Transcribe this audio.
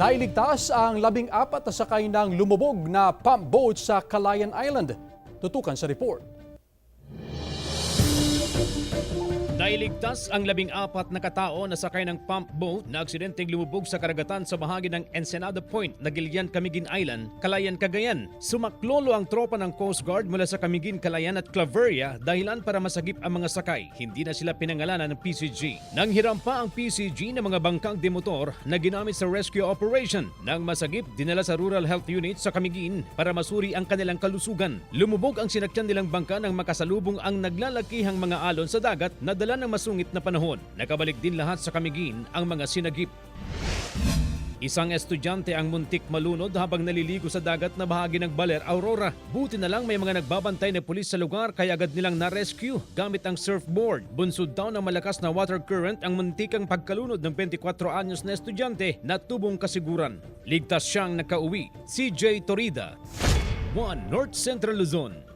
Nailigtas ang 14 na sakay ng lumubog na pump boat sa Calayan Island. Tutukan sa report. Nailigtas ang 14 na katao na sakay ng pump boat na aksidenteng lumubog sa karagatan sa bahagi ng Ensenada Point na Gilian, Camiguin Island, Calayan, Cagayan. Sumaklolo ang tropa ng Coast Guard mula sa Camiguin, Calayan at Claveria dahilan para masagip ang mga sakay. Hindi na sila pinangalanan ng PCG. Nanghiram pa ang PCG ng mga bangkang demotor na ginamit sa rescue operation. Nang masagip, dinala sa Rural Health Unit sa Camiguin para masuri ang kanilang kalusugan. Lumubog ang sinakyan nilang bangka nang makasalubong ang naglalakihang mga alon sa dagat na dala ng masungit na panahon. Nakabalik din lahat sa Camiguin ang mga sinagip. Isang estudyante ang muntik malunod habang naliligo sa dagat na bahagi ng Baler, Aurora. Buti na lang may mga nagbabantay na pulis sa lugar kaya agad nilang na-rescue gamit ang surfboard. Bunsod daw ng malakas na water current ang muntikang pagkalunod ng 24 anyos na estudyante na tubong kasiguran. Ligtas siyang nakauwi. CJ Torida, 1 North Central Luzon.